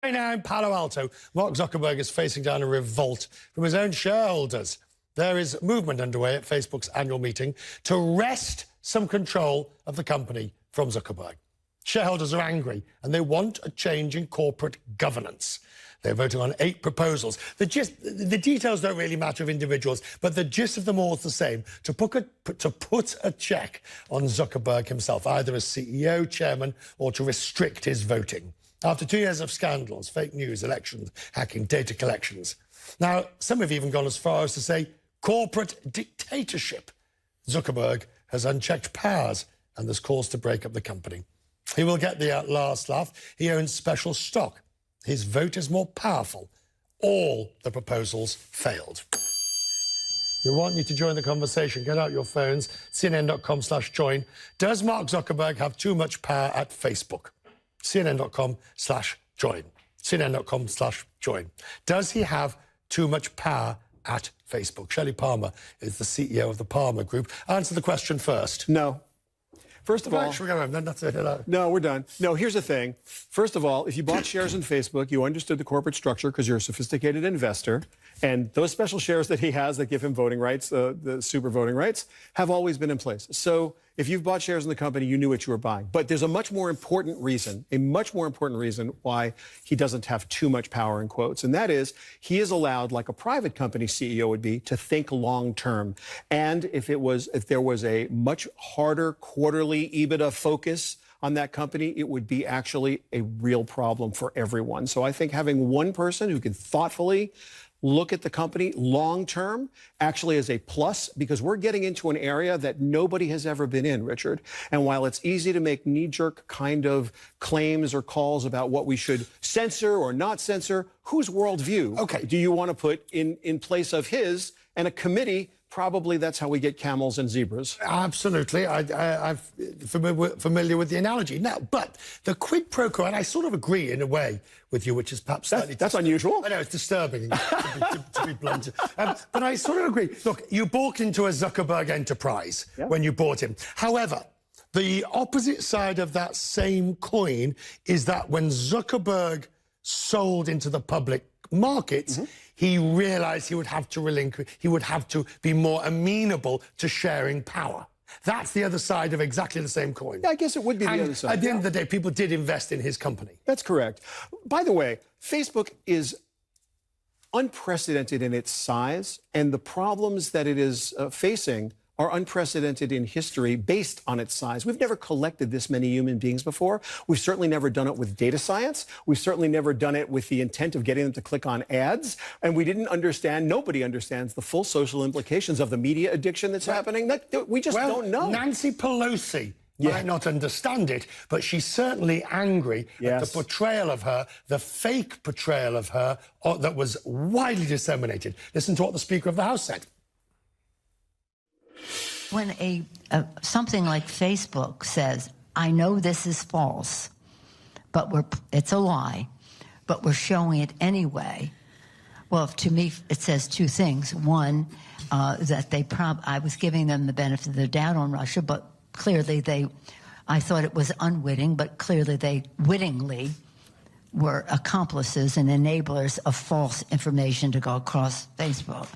Right now in Palo Alto, Mark Zuckerberg is facing down a revolt from his own shareholders. There is movement underway at Facebook's annual meeting to wrest some control of the company from Zuckerberg. Shareholders are angry and they want a change in corporate governance. They're voting on 8 proposals. The details don't really matter of individuals, but the gist of them all is the same: to put a check on Zuckerberg himself, either as CEO, chairman, or to restrict his voting. After 2 years of scandals, fake news, elections, hacking, data collections. Now, some have even gone as far as to say corporate dictatorship. Zuckerberg has unchecked powers and there's calls to break up the company. He will get the last laugh. He owns special stock. His vote is more powerful. All the proposals failed. We want you to join the conversation. Get out your phones, cnn.com/join. Does Mark Zuckerberg have too much power at Facebook? cnn.com/join. cnn.com/join. Does he have too much power at Facebook? Shelley Palmer is the CEO of the Palmer Group. Answer the question first. No. First of all, no, we're done. No, here's the thing. First of all, if you bought shares in Facebook, you understood the corporate structure because you're a sophisticated investor. And those special shares that he has that give him voting rights, the super voting rights, have always been in place. So if you've bought shares in the company, you knew what you were buying. But there's a much more important reason why he doesn't have too much power, in quotes. And that is, he is allowed, like a private company CEO would be, to think long term. And if there was a much harder quarterly EBITDA focus on that company, it would be actually a real problem for everyone. So I think having one person who can thoughtfully look at the company long-term actually is a plus, because we're getting into an area that nobody has ever been in, Richard. And while it's easy to make knee-jerk kind of claims or calls about what we should censor or not censor, whose worldview do you want to put in place of his? And a committee, probably that's how we get camels and zebras. Absolutely. I'm familiar with the analogy. Now, but the quid pro quo, and I sort of agree in a way with you, which is perhaps slightly... That's unusual. I know, it's disturbing, to be blunt. But I sort of agree. Look, you bought into a Zuckerberg enterprise when you bought him. However, the opposite side of that same coin is that when Zuckerberg sold into the public markets, he realized he would have to relinquish, he would have to be more amenable to sharing power. That's the other side of exactly the same coin. Yeah, I guess it would be the other side. At the end of the day, people did invest in his company. That's correct. By the way, Facebook is unprecedented in its size, and the problems that it is facing are unprecedented in history based on its size. We've never collected this many human beings before. We've certainly never done it with data science. We've certainly never done it with the intent of getting them to click on ads. And we didn't understand, nobody understands the full social implications of the media addiction that's happening. We just don't know. Nancy Pelosi might not understand it, but she's certainly angry at the portrayal of her, the fake portrayal of her that was widely disseminated. Listen to what the Speaker of the House said. When something like Facebook says, I know this is false, but it's a lie, but we're showing it anyway. Well, to me, it says 2 things. One, that I was giving them the benefit of the doubt on Russia, but clearly I thought it was unwitting, but clearly they wittingly were accomplices and enablers of false information to go across Facebook.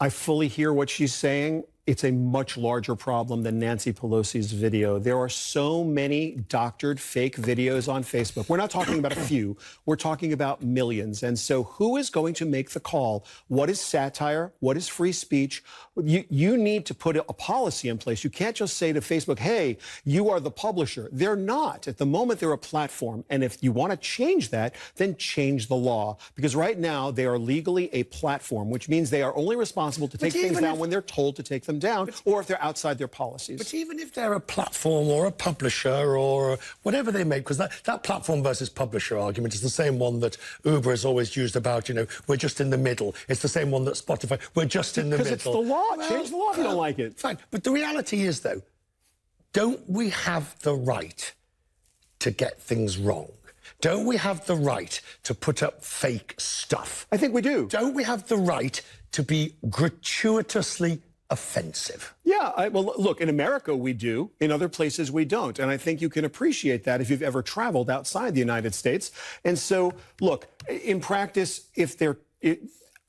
I fully hear what she's saying. It's a much larger problem than Nancy Pelosi's video. There are so many doctored fake videos on Facebook. We're not talking about a few. We're talking about millions. And so who is going to make the call? What is satire? What is free speech? You need to put a policy in place. You can't just say to Facebook, hey, you are the publisher. They're not. At the moment, they're a platform. And if you want to change that, then change the law. Because right now, they are legally a platform, which means they are only responsible to take things down when they're told to take them down, or if they're outside their policies. But even if they're a platform or a publisher or whatever they make, because that platform versus publisher argument is the same one that Uber has always used about, we're just in the middle. It's the same one that Spotify, we're just in the middle. Because it's the law. Change the law if you don't like it. Fine. But the reality is, though, don't we have the right to get things wrong? Don't we have the right to put up fake stuff? I think we do. Don't we have the right to be gratuitously offensive. Yeah, well, look, in America we do. In other places we don't. And I think you can appreciate that if you've ever traveled outside the United States. And so, look, in practice,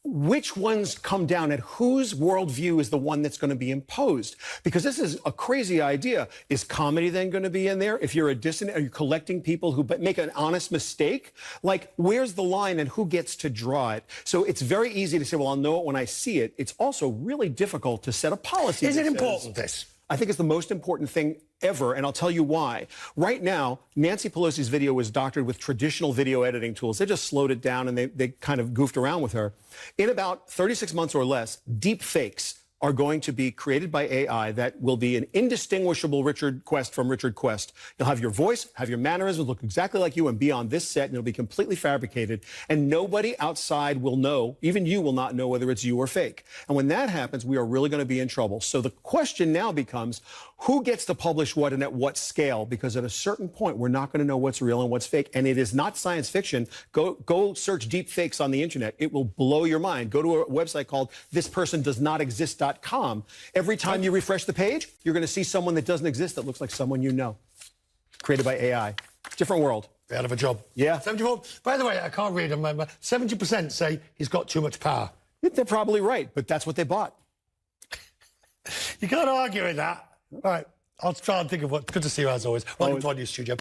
which ones come down at whose worldview is the one that's going to be imposed? Because this is a crazy idea. Is comedy then going to be in there? If you're a dissident, are you collecting people who make an honest mistake? Like, where's the line and who gets to draw it? So it's very easy to say, well, I'll know it when I see it. It's also really difficult to set a policy. Is it important, this? I think it's the most important thing ever, and I'll tell you why. Right now, Nancy Pelosi's video was doctored with traditional video editing tools. They just slowed it down and they kind of goofed around with her. In about 36 months or less, deep fakes are going to be created by AI that will be an indistinguishable Richard Quest from Richard Quest. You'll have your voice, have your mannerisms, look exactly like you and be on this set, and it'll be completely fabricated. And nobody outside will know, even you will not know whether it's you or fake. And when that happens, we are really going to be in trouble. So the question now becomes, who gets to publish what and at what scale? Because at a certain point, we're not going to know what's real and what's fake. And it is not science fiction. Go search deep fakes on the internet. It will blow your mind. Go to a website called thispersondoesnotexist.com. Every time you refresh the page, you're going to see someone that doesn't exist that looks like someone you know. Created by AI. Different world. Out of a job. Yeah. 74. By the way, I can't read them. 70% say he's got too much power. They're probably right, but that's what they bought. You can't argue with that. All right. I'll try and think of what. Good to see you as always. Welcome to our new studio.